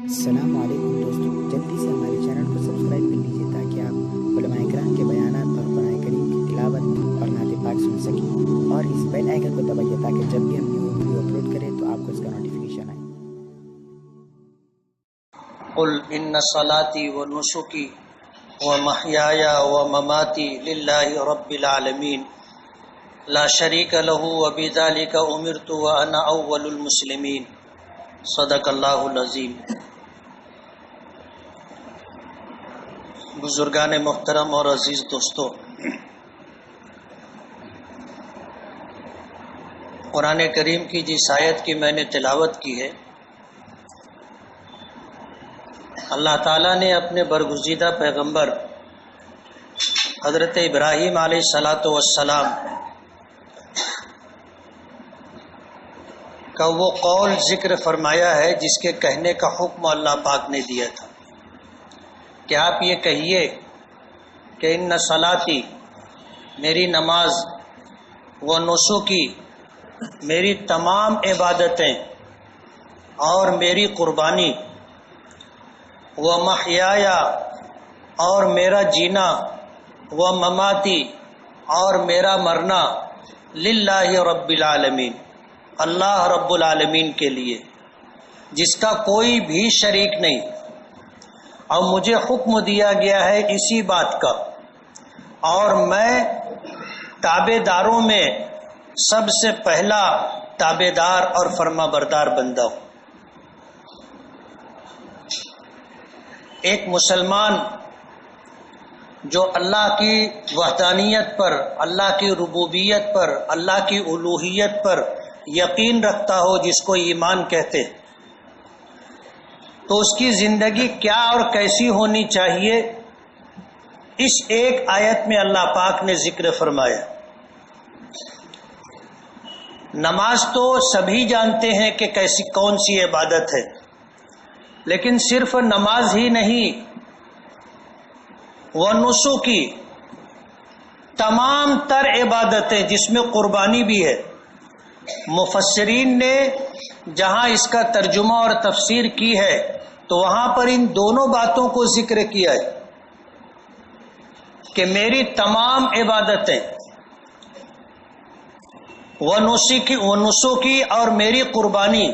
السلام علیکم دوستوں، جلدی سے ہمارے چینل کو سبسکرائب کر لیجیے تاکہ آپ علماء کرام کے بیانات اور قرآن کریم کی تلاوت اور نعت پاک سن سکیں، اور اس بیل آئیکن کو دبائیے تاکہ جب بھی ہم نیو ویڈیو اپلوڈ کریں تو آپ کو اس کا نوٹیفیکیشن آئے۔ قل ان صلاتي ونسكي ومحياي ومماتي لله رب العالمين لا شريك له وبذلك امرت وانا اول المسلمين صدق اللہ العظیم۔ بزرگان محترم اور عزیز دوستو، قرآن کریم کی جس آیت کی میں نے تلاوت کی ہے، اللہ تعالیٰ نے اپنے برگزیدہ پیغمبر حضرت ابراہیم علیہ السلام کا وہ قول ذکر فرمایا ہے جس کے کہنے کا حکم اللہ پاک نے دیا تھا کہ آپ یہ کہیے کہ ان صلاتی، میری نماز، و نسکی، میری تمام عبادتیں، اور میری قربانی، و محیایا، اور میرا جینا، و مماتی، اور میرا مرنا، للہ رب العالمین، اللہ رب العالمین کے لیے جس کا کوئی بھی شریک نہیں، اور مجھے حکم دیا گیا ہے اسی بات کا، اور میں تابع داروں میں سب سے پہلا تابع دار اور فرما بردار بندہ ہوں۔ ایک مسلمان جو اللہ کی وحدانیت پر، اللہ کی ربوبیت پر، اللہ کی الوہیت پر یقین رکھتا ہو، جس کو ایمان کہتے، تو اس کی زندگی کیا اور کیسی ہونی چاہیے، اس ایک آیت میں اللہ پاک نے ذکر فرمایا۔ نماز تو سبھی جانتے ہیں کہ کیسی کون سی عبادت ہے، لیکن صرف نماز ہی نہیں، وہ نسکی، تمام تر عبادتیں جس میں قربانی بھی ہے۔ مفسرین نے جہاں اس کا ترجمہ اور تفسیر کی ہے تو وہاں پر ان دونوں باتوں کو ذکر کیا ہے کہ میری تمام عبادتیں، وہ نسکی اور میری قربانی،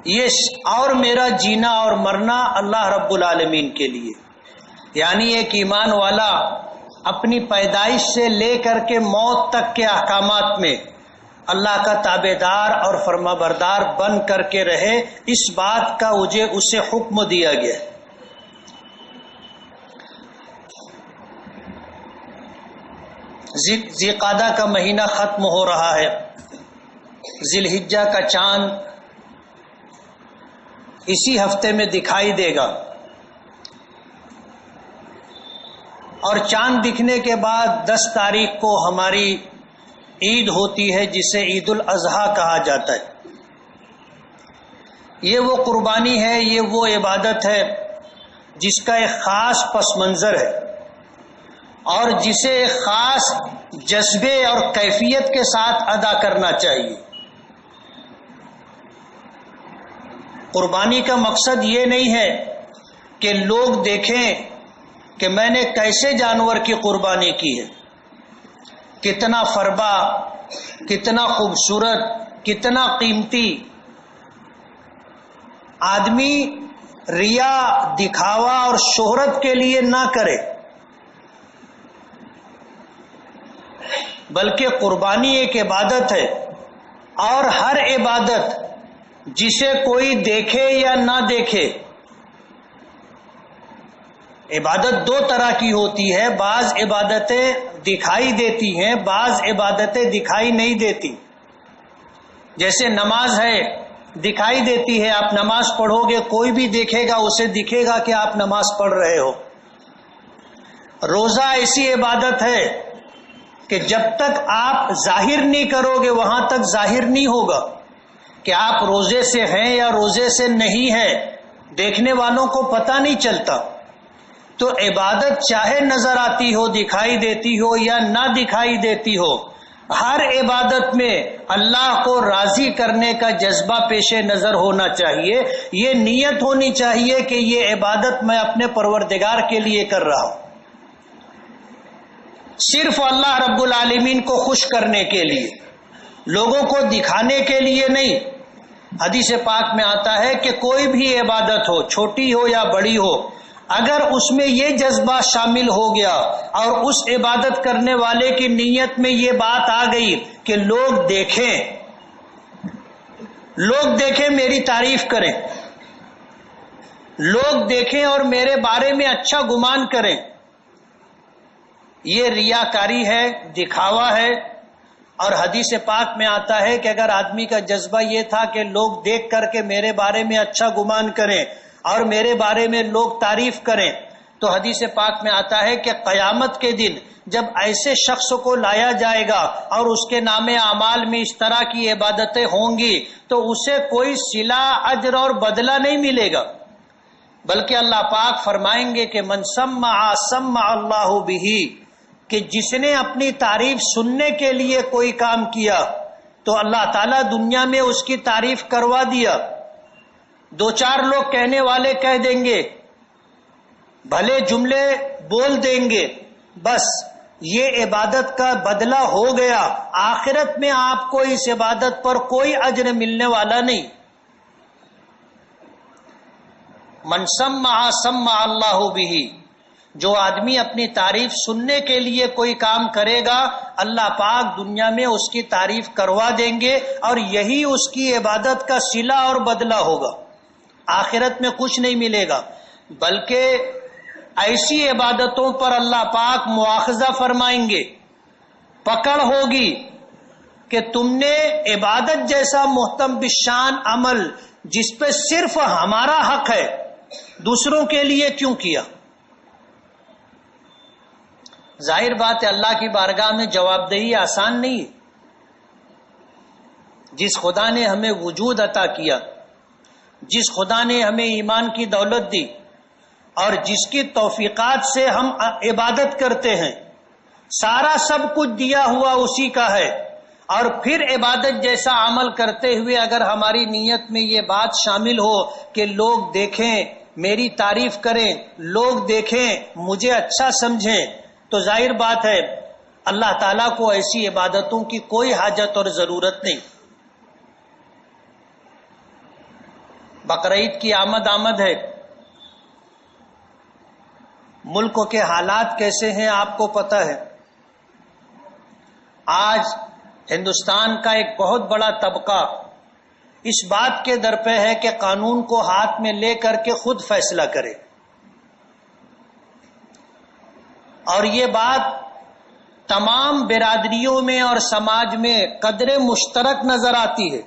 یہ اور میرا جینا اور مرنا اللہ رب العالمین کے لیے۔ یعنی ایک ایمان والا اپنی پیدائش سے لے کر کے موت تک کے احکامات میں اللہ کا تابع دار اور فرما بردار بن کر کے رہے، اس بات کا اسے حکم دیا گیا۔ ذی قعدہ کا مہینہ ختم ہو رہا ہے، ذی الحجہ کا چاند اسی ہفتے میں دکھائی دے گا، اور چاند دکھنے کے بعد 10 تاریخ کو ہماری عید ہوتی ہے جسے عید الاضحیٰ کہا جاتا ہے۔ یہ وہ قربانی ہے، یہ وہ عبادت ہے جس کا ایک خاص پس منظر ہے، اور جسے ایک خاص جذبے اور کیفیت کے ساتھ ادا کرنا چاہیے۔ قربانی کا مقصد یہ نہیں ہے کہ لوگ دیکھیں کہ میں نے کیسے جانور کی قربانی کی ہے، کتنا فربا، کتنا خوبصورت، کتنا قیمتی۔ آدمی ریا، دکھاوا اور شہرت کے لیے نہ کرے، بلکہ قربانی ایک عبادت ہے، اور ہر عبادت جسے کوئی دیکھے یا نہ دیکھے، عبادت 2 طرح کی ہوتی ہے، بعض عبادتیں دکھائی دیتی ہیں، بعض عبادتیں دکھائی نہیں دیتی۔ جیسے نماز ہے، دکھائی دیتی ہے، آپ نماز پڑھو گے، کوئی بھی دیکھے گا، اسے دکھے گا کہ آپ نماز پڑھ رہے ہو۔ روزہ ایسی عبادت ہے کہ جب تک آپ ظاہر نہیں کرو گے وہاں تک ظاہر نہیں ہوگا کہ آپ روزے سے ہیں یا روزے سے نہیں ہیں، دیکھنے والوں کو پتہ نہیں چلتا۔ تو عبادت چاہے نظر آتی ہو، دکھائی دیتی ہو یا نہ دکھائی دیتی ہو، ہر عبادت میں اللہ کو راضی کرنے کا جذبہ پیش نظر ہونا چاہیے. یہ نیت ہونی چاہیے کہ یہ عبادت میں اپنے پروردگار کے لیے کر رہا ہوں، صرف اللہ رب العالمین کو خوش کرنے کے لیے، لوگوں کو دکھانے کے لیے نہیں. حدیث پاک میں آتا ہے کہ کوئی بھی عبادت ہو، چھوٹی ہو یا بڑی ہو، اگر اس میں یہ جذبہ شامل ہو گیا اور اس عبادت کرنے والے کی نیت میں یہ بات آ گئی کہ لوگ دیکھیں میری تعریف کریں، لوگ دیکھیں اور میرے بارے میں اچھا گمان کریں، یہ ریاکاری ہے، دکھاوا ہے. اور حدیث پاک میں آتا ہے کہ اگر آدمی کا جذبہ یہ تھا کہ لوگ دیکھ کر کے میرے بارے میں اچھا گمان کریں اور میرے بارے میں لوگ تعریف کریں، تو حدیث پاک میں آتا ہے کہ قیامت کے دن جب ایسے شخص کو لایا جائے گا اور اس کے نام اعمال میں اس طرح کی عبادتیں ہوں گی تو اسے کوئی صلہ، اجر اور بدلہ نہیں ملے گا، بلکہ اللہ پاک فرمائیں گے کہ من سمع سمع اللہ بہ، کہ جس نے اپنی تعریف سننے کے لیے کوئی کام کیا تو اللہ تعالیٰ دنیا میں اس کی تعریف کروا دیا. دو چار لوگ کہنے والے کہہ دیں گے، بھلے جملے بول دیں گے، بس یہ عبادت کا بدلہ ہو گیا. آخرت میں آپ کو اس عبادت پر کوئی اجر ملنے والا نہیں. من سمع سمع اللہ بہ، جو آدمی اپنی تعریف سننے کے لیے کوئی کام کرے گا اللہ پاک دنیا میں اس کی تعریف کروا دیں گے اور یہی اس کی عبادت کا صلہ اور بدلہ ہوگا. آخرت میں کچھ نہیں ملے گا، بلکہ ایسی عبادتوں پر اللہ پاک مواخذہ فرمائیں گے، پکڑ ہوگی کہ تم نے عبادت جیسا محتم بالشان عمل جس پہ صرف ہمارا حق ہے دوسروں کے لیے کیوں کیا. ظاہر بات ہے اللہ کی بارگاہ میں جواب دہی آسان نہیں ہے. جس خدا نے ہمیں وجود عطا کیا، جس خدا نے ہمیں ایمان کی دولت دی اور جس کی توفیقات سے ہم عبادت کرتے ہیں، سارا سب کچھ دیا ہوا اسی کا ہے، اور پھر عبادت جیسا عمل کرتے ہوئے اگر ہماری نیت میں یہ بات شامل ہو کہ لوگ دیکھیں، میری تعریف کریں، لوگ دیکھیں، مجھے اچھا سمجھیں، تو ظاہر بات ہے اللہ تعالیٰ کو ایسی عبادتوں کی کوئی حاجت اور ضرورت نہیں. بقرعید کی آمد ہے، ملک کے حالات کیسے ہیں آپ کو پتہ ہے. آج ہندوستان کا ایک بہت بڑا طبقہ اس بات کے درپے ہے کہ قانون کو ہاتھ میں لے کر کے خود فیصلہ کرے، اور یہ بات تمام برادریوں میں اور سماج میں قدر مشترک نظر آتی ہے.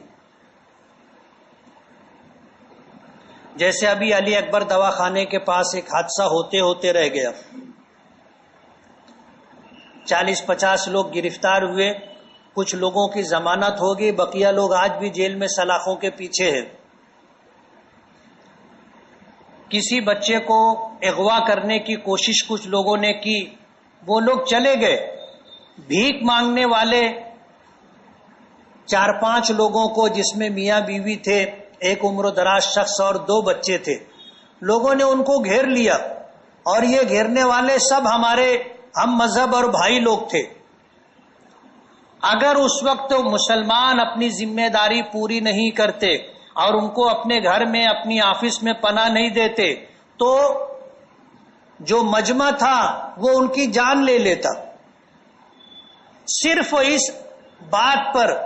جیسے ابھی علی اکبر دواخانے کے پاس ایک حادثہ ہوتے رہ گیا، 40-50 لوگ گرفتار ہوئے، کچھ لوگوں کی ضمانت ہو گئی، بقیہ لوگ آج بھی جیل میں سلاخوں کے پیچھے ہیں. کسی بچے کو اغوا کرنے کی کوشش کچھ لوگوں نے کی، وہ لوگ چلے گئے. بھیک مانگنے والے 4-5 لوگوں کو، جس میں میاں بیوی تھے، ایک عمر دراز شخص اور 2 بچے تھے، لوگوں نے ان کو گھیر لیا، اور یہ گھیرنے والے سب ہمارے ہم مذہب اور بھائی لوگ تھے. اگر اس وقت مسلمان اپنی ذمہ داری پوری نہیں کرتے اور ان کو اپنے گھر میں، اپنی آفس میں پناہ نہیں دیتے تو جو مجمع تھا وہ ان کی جان لے لیتا، صرف اس بات پر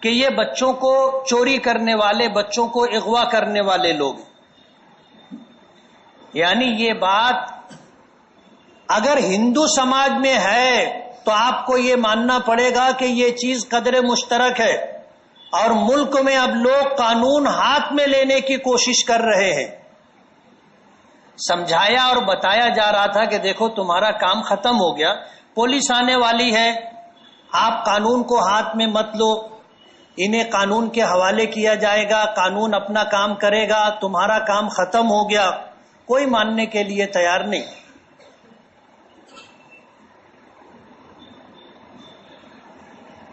کہ یہ بچوں کو چوری کرنے والے، بچوں کو اغوا کرنے والے لوگ. یعنی یہ بات اگر ہندو سماج میں ہے تو آپ کو یہ ماننا پڑے گا کہ یہ چیز قدر مشترک ہے، اور ملک میں اب لوگ قانون ہاتھ میں لینے کی کوشش کر رہے ہیں. سمجھایا اور بتایا جا رہا تھا کہ دیکھو تمہارا کام ختم ہو گیا، پولیس آنے والی ہے، آپ قانون کو ہاتھ میں مت لو، انہیں قانون کے حوالے کیا جائے گا، قانون اپنا کام کرے گا، تمہارا کام ختم ہو گیا. کوئی ماننے کے لیے تیار نہیں.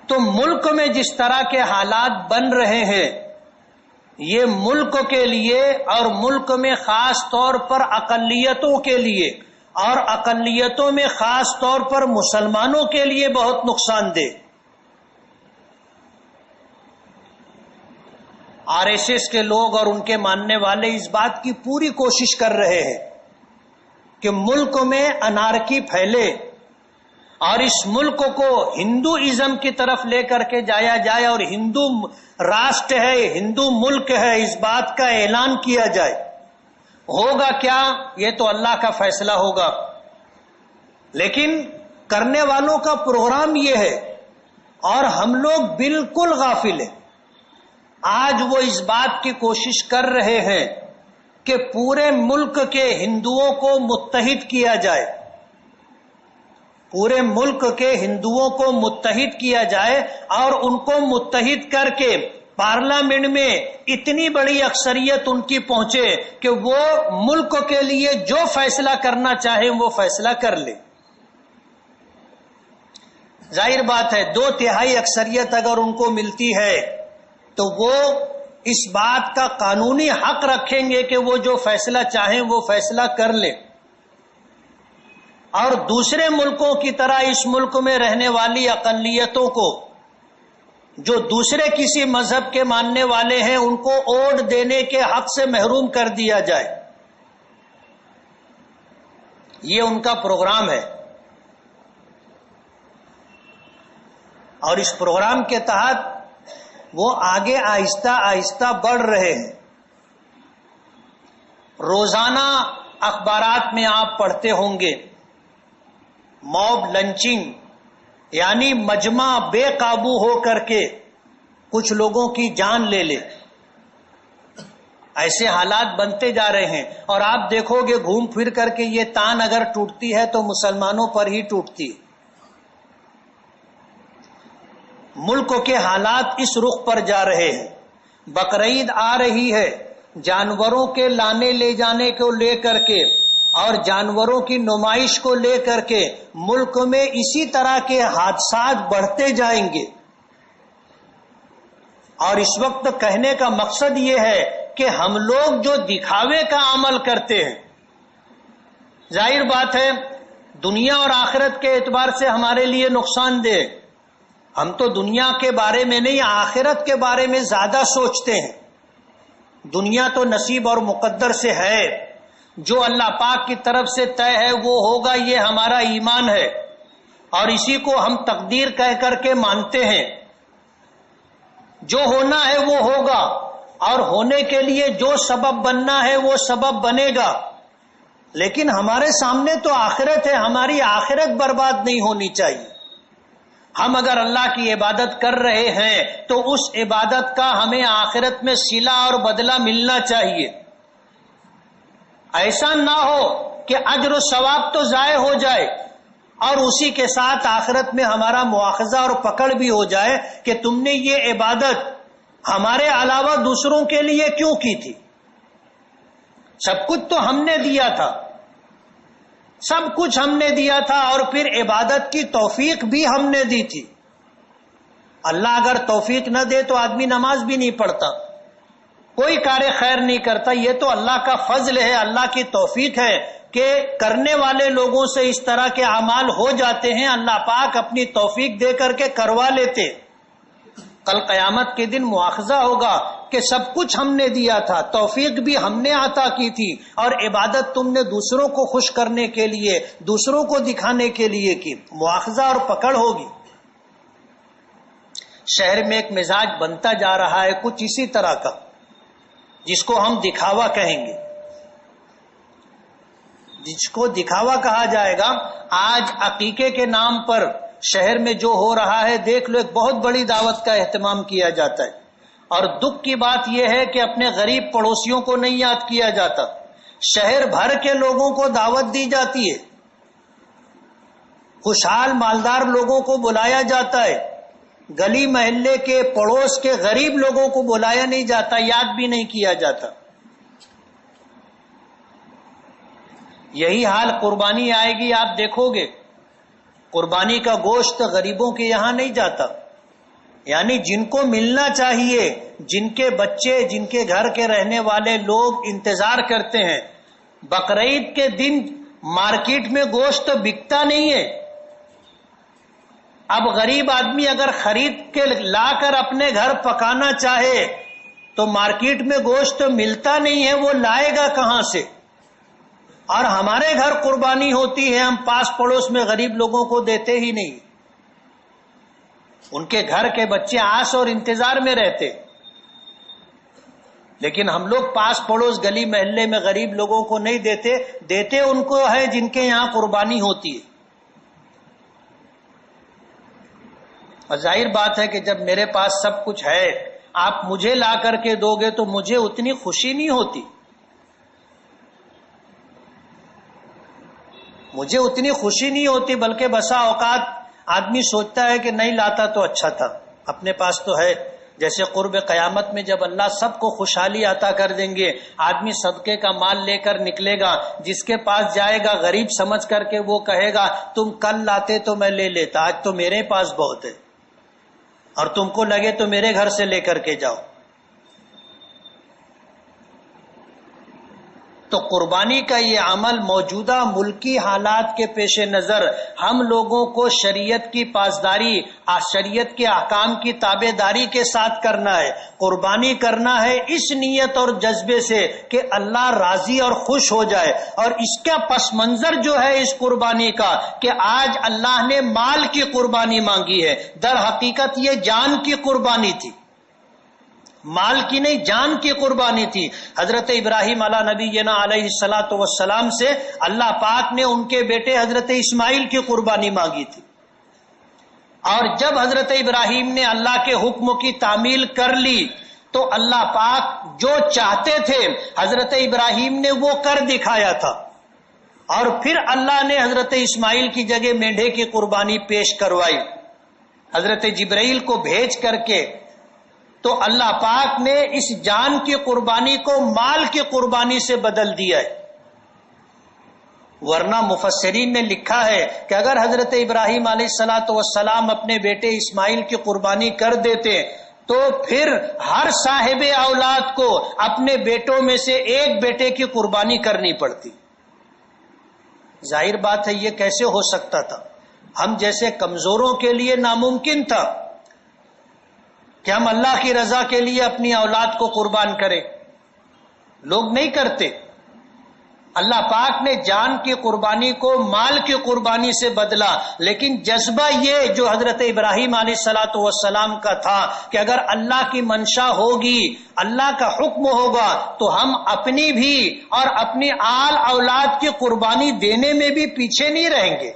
تو ملک میں جس طرح کے حالات بن رہے ہیں یہ ملک کے لیے اور ملک میں خاص طور پر اقلیتوں کے لیے اور اقلیتوں میں خاص طور پر مسلمانوں کے لیے بہت نقصان دہ۔ آر ایس ایس کے لوگ اور ان کے ماننے والے اس بات کی پوری کوشش کر رہے ہیں کہ ملک میں انارکی پھیلے اور اس ملک کو ہندوازم کی طرف لے کر کے جایا جائے اور ہندو راشٹر ہے، ہندو ملک ہے، اس بات کا اعلان کیا جائے۔ ہوگا کیا یہ تو اللہ کا فیصلہ ہوگا، لیکن کرنے والوں کا پروگرام یہ ہے اور ہم لوگ بالکل غافل ہیں۔ آج وہ اس بات کی کوشش کر رہے ہیں کہ پورے ملک کے ہندوؤں کو متحد کیا جائے، پورے ملک کے ہندوؤں کو متحد کیا جائے اور ان کو متحد کر کے پارلیمنٹ میں اتنی بڑی اکثریت ان کی پہنچے کہ وہ ملک کے لیے جو فیصلہ کرنا چاہیں وہ فیصلہ کر لے۔ ظاہر بات ہے 2/3 اکثریت اگر ان کو ملتی ہے تو وہ اس بات کا قانونی حق رکھیں گے کہ وہ جو فیصلہ چاہیں وہ فیصلہ کر لیں، اور دوسرے ملکوں کی طرح اس ملک میں رہنے والی اقلیتوں کو جو دوسرے کسی مذہب کے ماننے والے ہیں ان کو ووٹ دینے کے حق سے محروم کر دیا جائے۔ یہ ان کا پروگرام ہے، اور اس پروگرام کے تحت وہ آگے آہستہ آہستہ بڑھ رہے ہیں۔ روزانہ اخبارات میں آپ پڑھتے ہوں گے موب لنچنگ، یعنی مجمع بے قابو ہو کر کے کچھ لوگوں کی جان لے لے، ایسے حالات بنتے جا رہے ہیں۔ اور آپ دیکھو گے گھوم پھر کر کے یہ تان اگر ٹوٹتی ہے تو مسلمانوں پر ہی ٹوٹتی ہے۔ ملک کے حالات اس رخ پر جا رہے ہیں۔ بقرعید آ رہی ہے، جانوروں کے لانے لے جانے کو لے کر کے اور جانوروں کی نمائش کو لے کر کے ملک میں اسی طرح کے حادثات بڑھتے جائیں گے، اور اس وقت کہنے کا مقصد یہ ہے کہ ہم لوگ جو دکھاوے کا عمل کرتے ہیں، ظاہر بات ہے دنیا اور آخرت کے اعتبار سے ہمارے لیے نقصان دہ۔ ہم تو دنیا کے بارے میں نہیں آخرت کے بارے میں زیادہ سوچتے ہیں۔ دنیا تو نصیب اور مقدر سے ہے، جو اللہ پاک کی طرف سے طے ہے وہ ہوگا، یہ ہمارا ایمان ہے اور اسی کو ہم تقدیر کہہ کر کے مانتے ہیں۔ جو ہونا ہے وہ ہوگا، اور ہونے کے لیے جو سبب بننا ہے وہ سبب بنے گا، لیکن ہمارے سامنے تو آخرت ہے، ہماری آخرت برباد نہیں ہونی چاہیے۔ ہم اگر اللہ کی عبادت کر رہے ہیں تو اس عبادت کا ہمیں آخرت میں صلہ اور بدلہ ملنا چاہیے۔ ایسا نہ ہو کہ اجر و ثواب تو ضائع ہو جائے اور اسی کے ساتھ آخرت میں ہمارا مواخذہ اور پکڑ بھی ہو جائے کہ تم نے یہ عبادت ہمارے علاوہ دوسروں کے لیے کیوں کی تھی؟ سب کچھ تو ہم نے دیا تھا، سب کچھ ہم نے دیا تھا، اور پھر عبادت کی توفیق بھی ہم نے دی تھی۔ اللہ اگر توفیق نہ دے تو آدمی نماز بھی نہیں پڑھتا، کوئی کار خیر نہیں کرتا۔ یہ تو اللہ کا فضل ہے، اللہ کی توفیق ہے کہ کرنے والے لوگوں سے اس طرح کے اعمال ہو جاتے ہیں، اللہ پاک اپنی توفیق دے کر کے کروا لیتے۔ کل قیامت کے دن مواخذہ ہوگا کہ سب کچھ ہم نے دیا تھا، توفیق بھی ہم نے عطا کی تھی، اور عبادت تم نے دوسروں کو خوش کرنے کے لیے، دوسروں کو دکھانے کے لیے کی۔ مواخذہ اور پکڑ ہوگی۔ شہر میں ایک مزاج بنتا جا رہا ہے کچھ اسی طرح کا، جس کو ہم دکھاوا کہیں گے، جس کو دکھاوا کہا جائے گا۔ آج عقیقے کے نام پر شہر میں جو ہو رہا ہے دیکھ لو، ایک بہت بڑی دعوت کا اہتمام کیا جاتا ہے، اور دکھ کی بات یہ ہے کہ اپنے غریب پڑوسیوں کو نہیں یاد کیا جاتا۔ شہر بھر کے لوگوں کو دعوت دی جاتی ہے، خوشحال مالدار لوگوں کو بلایا جاتا ہے، گلی محلے کے پڑوس کے غریب لوگوں کو بلایا نہیں جاتا، یاد بھی نہیں کیا جاتا۔ یہی حال قربانی آئے گی، آپ دیکھو گے قربانی کا گوشت غریبوں کے یہاں نہیں جاتا، یعنی جن کو ملنا چاہیے، جن کے بچے، جن کے گھر کے رہنے والے لوگ انتظار کرتے ہیں. بقرعید کے دن مارکیٹ میں گوشت تو بکتا نہیں ہے. اب غریب آدمی اگر خرید کے لا کر اپنے گھر پکانا چاہے تو مارکیٹ میں گوشت تو ملتا نہیں ہے، وہ لائے گا کہاں سے؟ اور ہمارے گھر قربانی ہوتی ہے، ہم پاس پڑوس میں غریب لوگوں کو دیتے ہی نہیں. ان کے گھر کے بچے آس اور انتظار میں رہتے، لیکن ہم لوگ پاس پڑوس گلی محلے میں غریب لوگوں کو نہیں دیتے ان کو ہے جن کے یہاں قربانی ہوتی ہے. اور ظاہر بات ہے کہ جب میرے پاس سب کچھ ہے، آپ مجھے لا کر کے دو گے تو مجھے اتنی خوشی نہیں ہوتی. مجھے اتنی خوشی نہیں ہوتی، بلکہ بسا اوقات آدمی سوچتا ہے کہ نہیں لاتا تو اچھا تھا، اپنے پاس تو ہے. جیسے قرب قیامت میں جب اللہ سب کو خوشحالی عطا کر دیں گے، آدمی صدقے کا مال لے کر نکلے گا، جس کے پاس جائے گا غریب سمجھ کر کے وہ کہے گا تم کل لاتے تو میں لے لیتا، آج تو میرے پاس بہت ہے، اور تم کو لگے تو میرے گھر سے لے کر کے جاؤ. تو قربانی کا یہ عمل موجودہ ملکی حالات کے پیش نظر ہم لوگوں کو شریعت کی پاسداری، شریعت کے احکام کی تابع داری کے ساتھ کرنا ہے. قربانی کرنا ہے اس نیت اور جذبے سے کہ اللہ راضی اور خوش ہو جائے. اور اس کا پس منظر جو ہے اس قربانی کا کہ آج اللہ نے مال کی قربانی مانگی ہے، در حقیقت یہ جان کی قربانی تھی، مال کی نہیں، جان کی قربانی تھی. حضرت ابراہیم علی نبینا علیہ الصلاۃ والسلام سے اللہ پاک نے ان کے بیٹے حضرت اسماعیل کی قربانی مانگی تھی. اور جب حضرت ابراہیم نے اللہ کے حکم کی تعمیل کر لی تو اللہ پاک جو چاہتے تھے حضرت ابراہیم نے وہ کر دکھایا تھا. اور پھر اللہ نے حضرت اسماعیل کی جگہ مینڈھے کی قربانی پیش کروائی حضرت جبرائیل کو بھیج کر کے. تو اللہ پاک نے اس جان کی قربانی کو مال کی قربانی سے بدل دیا ہے. ورنہ مفسرین نے لکھا ہے کہ اگر حضرت ابراہیم علیہ الصلاۃ والسلام اپنے بیٹے اسماعیل کی قربانی کر دیتے تو پھر ہر صاحب اولاد کو اپنے بیٹوں میں سے ایک بیٹے کی قربانی کرنی پڑتی. ظاہر بات ہے یہ کیسے ہو سکتا تھا؟ ہم جیسے کمزوروں کے لیے ناممکن تھا کہ ہم اللہ کی رضا کے لیے اپنی اولاد کو قربان کریں. لوگ نہیں کرتے. اللہ پاک نے جان کی قربانی کو مال کی قربانی سے بدلا. لیکن جذبہ یہ جو حضرت ابراہیم علیہ الصلاۃ والسلام کا تھا کہ اگر اللہ کی منشا ہوگی، اللہ کا حکم ہوگا تو ہم اپنی بھی اور اپنی آل اولاد کی قربانی دینے میں بھی پیچھے نہیں رہیں گے.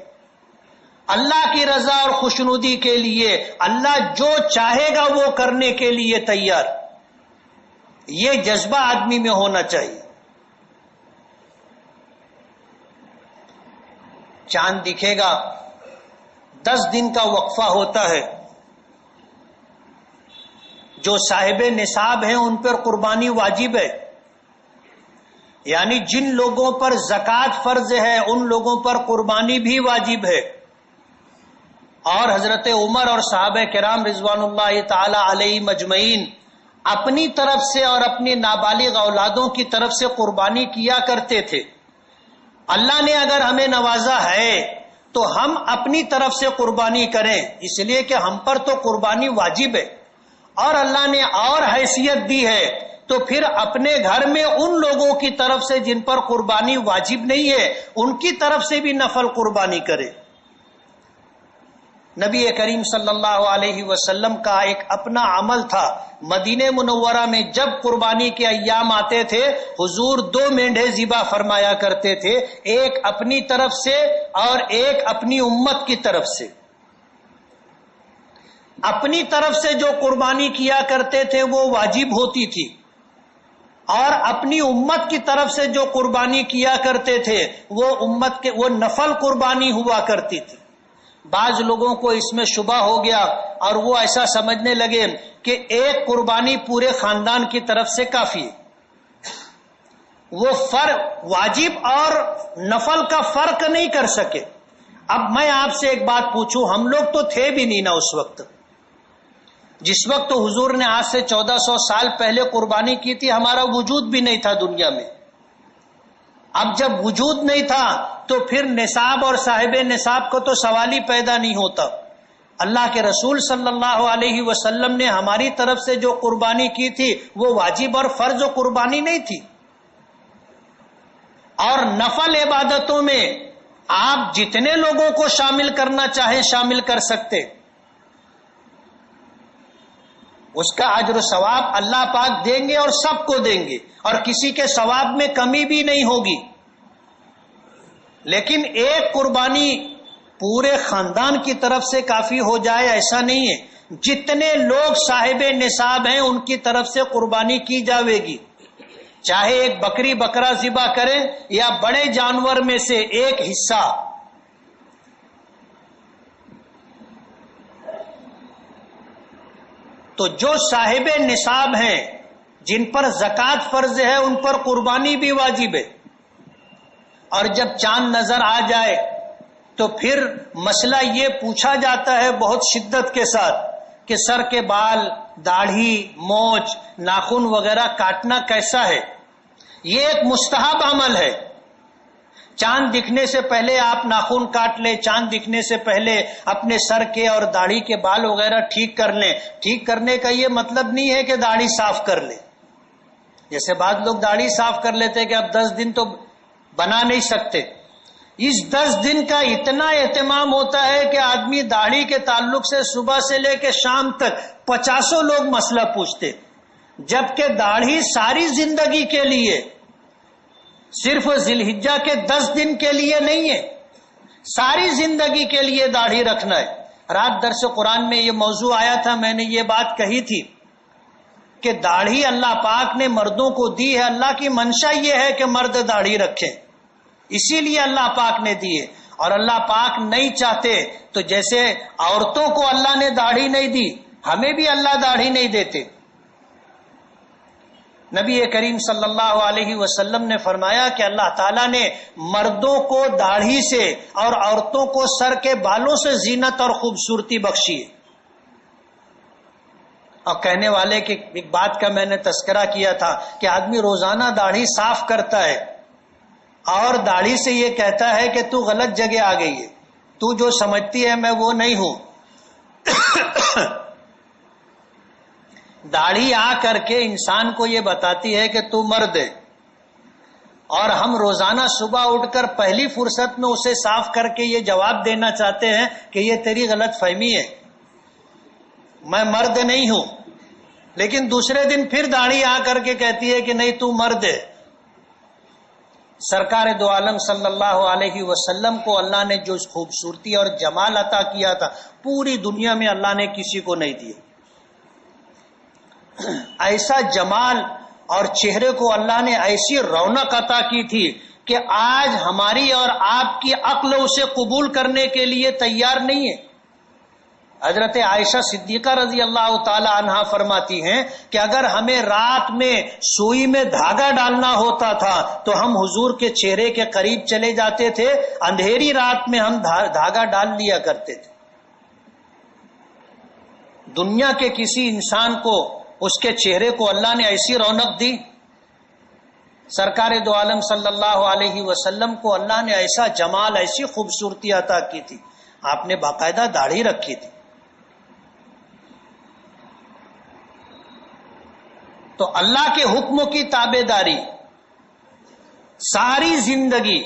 اللہ کی رضا اور خوشنودی کے لیے اللہ جو چاہے گا وہ کرنے کے لیے تیار. یہ جذبہ آدمی میں ہونا چاہیے. چاند دکھے گا، 10 دن کا وقفہ ہوتا ہے. جو صاحب نصاب ہیں ان پر قربانی واجب ہے، یعنی جن لوگوں پر زکوٰۃ فرض ہے ان لوگوں پر قربانی بھی واجب ہے. اور حضرت عمر اور صحابہ کرام رضوان اللہ تعالی علیہ مجمعین اپنی طرف سے اور اپنی نابالغ اولادوں کی طرف سے قربانی کیا کرتے تھے. اللہ نے اگر ہمیں نوازا ہے تو ہم اپنی طرف سے قربانی کریں، اس لیے کہ ہم پر تو قربانی واجب ہے. اور اللہ نے اور حیثیت دی ہے تو پھر اپنے گھر میں ان لوگوں کی طرف سے جن پر قربانی واجب نہیں ہے ان کی طرف سے بھی نفل قربانی کرے. نبی کریم صلی اللہ علیہ وسلم کا ایک اپنا عمل تھا. مدینہ منورہ میں جب قربانی کے ایام آتے تھے حضور 2 مینڈھے ذبح فرمایا کرتے تھے، ایک اپنی طرف سے اور ایک اپنی امت کی طرف سے. اپنی طرف سے جو قربانی کیا کرتے تھے وہ واجب ہوتی تھی، اور اپنی امت کی طرف سے جو قربانی کیا کرتے تھے وہ نفل قربانی ہوا کرتی تھی. بعض لوگوں کو اس میں شبہ ہو گیا اور وہ ایسا سمجھنے لگے کہ ایک قربانی پورے خاندان کی طرف سے کافی ہے. وہ فرق واجب اور نفل کا فرق نہیں کر سکے. اب میں آپ سے ایک بات پوچھوں، ہم لوگ تو تھے بھی نہیں نا اس وقت، جس وقت حضور نے آج سے 1400 سال پہلے قربانی کی تھی ہمارا وجود بھی نہیں تھا دنیا میں. اب جب وجود نہیں تھا تو پھر نصاب اور صاحب نصاب کو تو سوال ہی پیدا نہیں ہوتا. اللہ کے رسول صلی اللہ علیہ وسلم نے ہماری طرف سے جو قربانی کی تھی وہ واجب اور فرض قربانی نہیں تھی. اور نفل عبادتوں میں آپ جتنے لوگوں کو شامل کرنا چاہیں شامل کر سکتے. اس کا اجر و ثواب اللہ پاک دیں گے اور سب کو دیں گے اور کسی کے ثواب میں کمی بھی نہیں ہوگی. لیکن ایک قربانی پورے خاندان کی طرف سے کافی ہو جائے ایسا نہیں ہے. جتنے لوگ صاحب نصاب ہیں ان کی طرف سے قربانی کی جاوے گی. چاہے ایک بکری بکرا ذبح کریں یا بڑے جانور میں سے ایک حصہ. تو جو صاحب نصاب ہیں جن پر زکوٰۃ فرض ہے ان پر قربانی بھی واجب ہے. اور جب چاند نظر آ جائے تو پھر مسئلہ یہ پوچھا جاتا ہے بہت شدت کے ساتھ کہ سر کے بال، داڑھی، مونچھ، ناخن وغیرہ کاٹنا کیسا ہے. یہ ایک مستحب عمل ہے. چاند دکھنے سے پہلے آپ ناخن کاٹ لیں، چاند دکھنے سے پہلے اپنے سر کے اور داڑھی کے بال وغیرہ ٹھیک کر لیں. ٹھیک کرنے کا یہ مطلب نہیں ہے کہ داڑھی صاف کر لیں. جیسے بعض لوگ داڑھی صاف کر لیتے کہ اب 10 دن تو بنا نہیں سکتے. اس 10 دن کا اتنا اہتمام ہوتا ہے کہ آدمی داڑھی کے تعلق سے صبح سے لے کے شام تک 50 لوگ مسئلہ پوچھتے. جبکہ داڑھی ساری زندگی کے لیے، صرف ذی الحجہ کے 10 دن کے لیے نہیں ہے، ساری زندگی کے لیے داڑھی رکھنا ہے. رات درس قرآن میں یہ موضوع آیا تھا، میں نے یہ بات کہی تھی کہ داڑھی اللہ پاک نے مردوں کو دی ہے. اللہ کی منشا یہ ہے کہ مرد داڑھی رکھیں، اسی لیے اللہ پاک نے دی ہے. اور اللہ پاک نہیں چاہتے تو جیسے عورتوں کو اللہ نے داڑھی نہیں دی ہمیں بھی اللہ داڑھی نہیں دیتے. نبی کریم صلی اللہ علیہ وسلم نے فرمایا کہ اللہ تعالیٰ نے مردوں کو داڑھی سے اور عورتوں کو سر کے بالوں سے زینت اور خوبصورتی بخشی ہے. اور کہنے والے کی ایک بات کا میں نے تذکرہ کیا تھا کہ آدمی روزانہ داڑھی صاف کرتا ہے اور داڑھی سے یہ کہتا ہے کہ تو غلط جگہ آ گئی ہے، تو جو سمجھتی ہے میں وہ نہیں ہوں. داڑھی آ کر کے انسان کو یہ بتاتی ہے کہ تو مرد ہے. اور ہم روزانہ صبح اٹھ کر پہلی فرصت میں اسے صاف کر کے یہ جواب دینا چاہتے ہیں کہ یہ تیری غلط فہمی ہے، میں مرد نہیں ہوں. لیکن دوسرے دن پھر داڑھی آ کر کے کہتی ہے کہ نہیں تو مرد ہے. سرکار دو عالم صلی اللہ علیہ وسلم کو اللہ نے جو خوبصورتی اور جمال عطا کیا تھا پوری دنیا میں اللہ نے کسی کو نہیں دیا. ایسا جمال اور چہرے کو اللہ نے ایسی رونق عطا کی تھی کہ آج ہماری اور آپ کی عقل اسے قبول کرنے کے لیے تیار نہیں ہے. حضرت عائشہ صدیقہ رضی اللہ تعالی عنہا فرماتی ہیں کہ اگر ہمیں رات میں سوئی میں دھاگا ڈالنا ہوتا تھا تو ہم حضور کے چہرے کے قریب چلے جاتے تھے، اندھیری رات میں ہم دھاگا ڈال لیا کرتے تھے. دنیا کے کسی انسان کو اس کے چہرے کو اللہ نے ایسی رونق دی. سرکار دو عالم صلی اللہ علیہ وسلم کو اللہ نے ایسا جمال، ایسی خوبصورتی عطا کی تھی. آپ نے باقاعدہ داڑھی رکھی تھی. تو اللہ کے حکم کی تابع داری ساری زندگی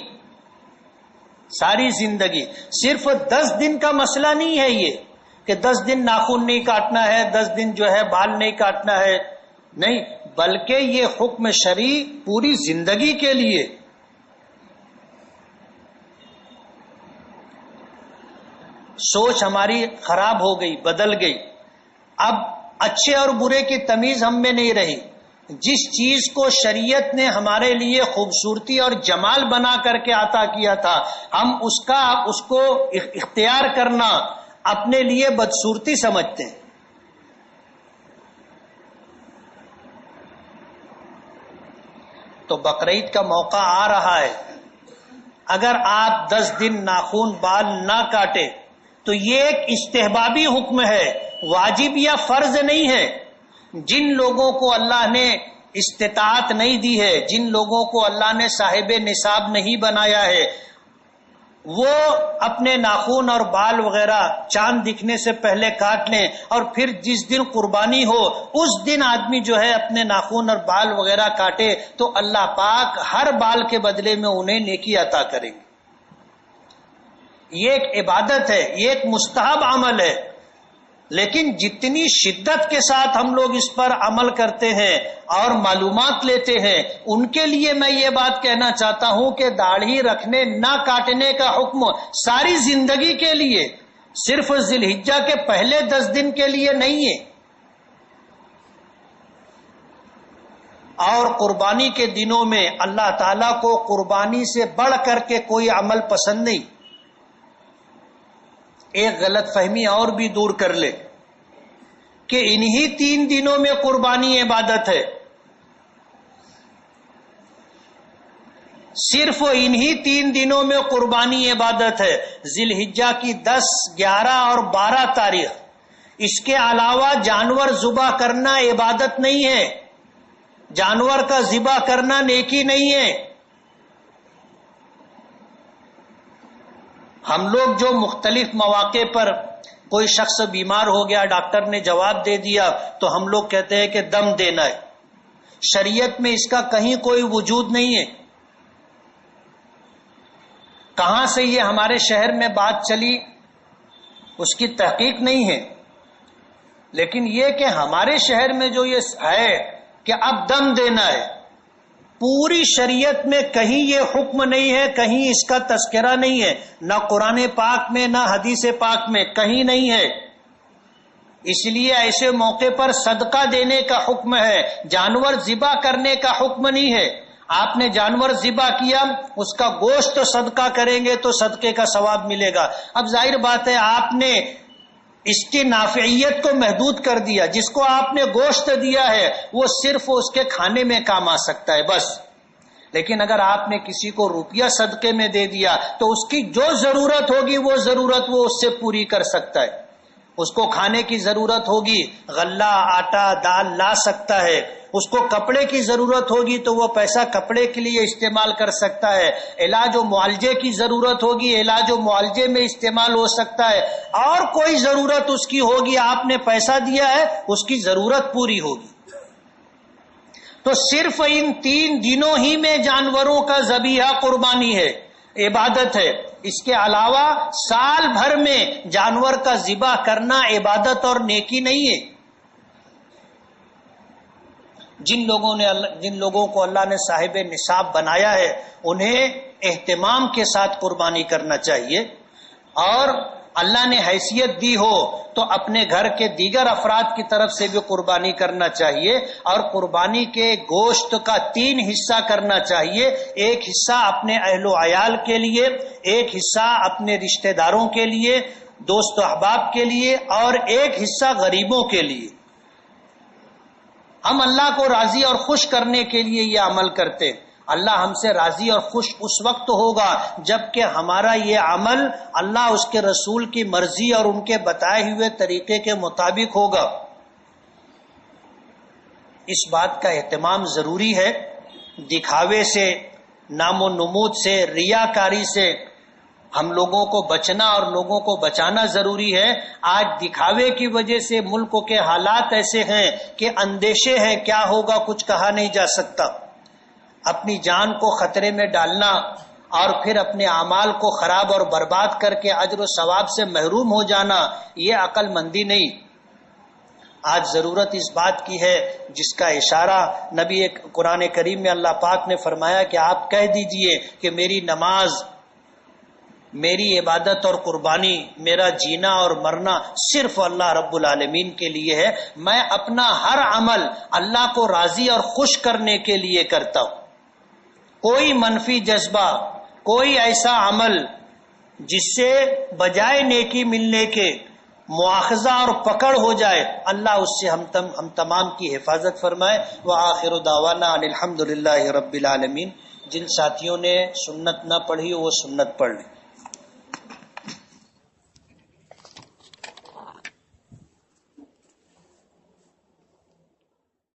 صرف 10 دن کا مسئلہ نہیں ہے یہ کہ 10 دن ناخن نہیں کاٹنا ہے، 10 دن جو ہے بال نہیں کاٹنا ہے، نہیں، بلکہ یہ حکم شرعی پوری زندگی کے لیے. سوچ ہماری خراب ہو گئی، بدل گئی. اب اچھے اور برے کی تمیز ہم میں نہیں رہی. جس چیز کو شریعت نے ہمارے لیے خوبصورتی اور جمال بنا کر کے عطا کیا تھا ہم اس کو اختیار کرنا اپنے لیے بدصورتی سمجھتے ہیں. تو بقرعید کا موقع آ رہا ہے، اگر آپ 10 دن ناخن بال نہ کاٹے تو یہ ایک استحبابی حکم ہے، واجب یا فرض نہیں ہے. جن لوگوں کو اللہ نے استطاعت نہیں دی ہے، جن لوگوں کو اللہ نے صاحب نصاب نہیں بنایا ہے، وہ اپنے ناخن اور بال وغیرہ چاند دکھنے سے پہلے کاٹ لیں، اور پھر جس دن قربانی ہو اس دن آدمی جو ہے اپنے ناخن اور بال وغیرہ کاٹے تو اللہ پاک ہر بال کے بدلے میں انہیں نیکی عطا کریں گے. یہ ایک عبادت ہے، یہ ایک مستحب عمل ہے، لیکن جتنی شدت کے ساتھ ہم لوگ اس پر عمل کرتے ہیں اور معلومات لیتے ہیں، ان کے لیے میں یہ بات کہنا چاہتا ہوں کہ داڑھی رکھنے نہ کاٹنے کا حکم ساری زندگی کے لیے، صرف ذی الحجہ کے پہلے 10 دن کے لیے نہیں ہے. اور قربانی کے دنوں میں اللہ تعالیٰ کو قربانی سے بڑھ کر کے کوئی عمل پسند نہیں. ایک غلط فہمی اور بھی دور کر لے کہ انہی 3 دنوں میں قربانی عبادت ہے، صرف انہی 3 دنوں میں قربانی عبادت ہے. ذی الحجہ کی 10، 11 اور 12 تاریخ، اس کے علاوہ جانور ذبح کرنا عبادت نہیں ہے، جانور کا ذبح کرنا نیکی نہیں ہے. ہم لوگ جو مختلف مواقع پر کوئی شخص بیمار ہو گیا، ڈاکٹر نے جواب دے دیا تو ہم لوگ کہتے ہیں کہ دم دینا ہے. شریعت میں اس کا کہیں کوئی وجود نہیں ہے. کہاں سے یہ ہمارے شہر میں بات چلی اس کی تحقیق نہیں ہے، لیکن یہ کہ ہمارے شہر میں جو یہ ہے کہ اب دم دینا ہے، پوری شریعت میں کہیں یہ حکم نہیں ہے، کہیں اس کا تذکرہ نہیں ہے، نہ قرآن پاک میں نہ حدیث پاک میں، کہیں نہیں ہے. اس لیے ایسے موقع پر صدقہ دینے کا حکم ہے، جانور ذبح کرنے کا حکم نہیں ہے. آپ نے جانور ذبح کیا، اس کا گوشت صدقہ کریں گے تو صدقے کا ثواب ملے گا. اب ظاہر بات ہے آپ نے اس کی نافعیت کو محدود کر دیا. جس کو آپ نے گوشت دیا ہے وہ صرف اس کے کھانے میں کام آ سکتا ہے بس. لیکن اگر آپ نے کسی کو روپیہ صدقے میں دے دیا تو اس کی جو ضرورت ہوگی وہ ضرورت وہ اس سے پوری کر سکتا ہے. اس کو کھانے کی ضرورت ہوگی، غلہ، آٹا، دال لا سکتا ہے. اس کو کپڑے کی ضرورت ہوگی تو وہ پیسہ کپڑے کے لیے استعمال کر سکتا ہے. علاج و معالجے کی ضرورت ہوگی، علاج و معالجے میں استعمال ہو سکتا ہے. اور کوئی ضرورت اس کی ہوگی، آپ نے پیسہ دیا ہے اس کی ضرورت پوری ہوگی. تو صرف ان 3 دنوں ہی میں جانوروں کا ذبیحہ قربانی ہے، عبادت ہے. اس کے علاوہ سال بھر میں جانور کا ذبح کرنا عبادت اور نیکی نہیں ہے. جن لوگوں کو اللہ نے صاحب نصاب بنایا ہے انہیں اہتمام کے ساتھ قربانی کرنا چاہیے، اور اللہ نے حیثیت دی ہو تو اپنے گھر کے دیگر افراد کی طرف سے بھی قربانی کرنا چاہیے. اور قربانی کے گوشت کا 3 حصہ کرنا چاہیے. ایک حصہ اپنے اہل و عیال کے لیے، ایک حصہ اپنے رشتہ داروں کے لیے، دوست و احباب کے لیے، اور ایک حصہ غریبوں کے لیے. ہم اللہ کو راضی اور خوش کرنے کے لیے یہ عمل کرتے. اللہ ہم سے راضی اور خوش اس وقت ہوگا جبکہ ہمارا یہ عمل اللہ اس کے رسول کی مرضی اور ان کے بتائے ہوئے طریقے کے مطابق ہوگا. اس بات کا اہتمام ضروری ہے. دکھاوے سے، نام و نمود سے، ریاکاری سے ہم لوگوں کو بچنا اور لوگوں کو بچانا ضروری ہے. آج دکھاوے کی وجہ سے ملک کے حالات ایسے ہیں کہ اندیشے ہیں، کیا ہوگا کچھ کہا نہیں جا سکتا. اپنی جان کو خطرے میں ڈالنا اور پھر اپنے اعمال کو خراب اور برباد کر کے اجر و ثواب سے محروم ہو جانا، یہ عقل مندی نہیں. آج ضرورت اس بات کی ہے جس کا اشارہ نبی قرآن کریم میں اللہ پاک نے فرمایا کہ آپ کہہ دیجئے کہ میری نماز، میری عبادت اور قربانی، میرا جینا اور مرنا صرف اللہ رب العالمین کے لیے ہے. میں اپنا ہر عمل اللہ کو راضی اور خوش کرنے کے لیے کرتا ہوں. کوئی منفی جذبہ، کوئی ایسا عمل جس سے بجائے نیکی ملنے کے مواخذہ اور پکڑ ہو جائے، اللہ اس سے ہم تمام کی حفاظت فرمائے. وآخر دعوانا ان الحمد للہ رب العالمین. جن ساتھیوں نے سنت نہ پڑھی وہ سنت پڑھ لیں.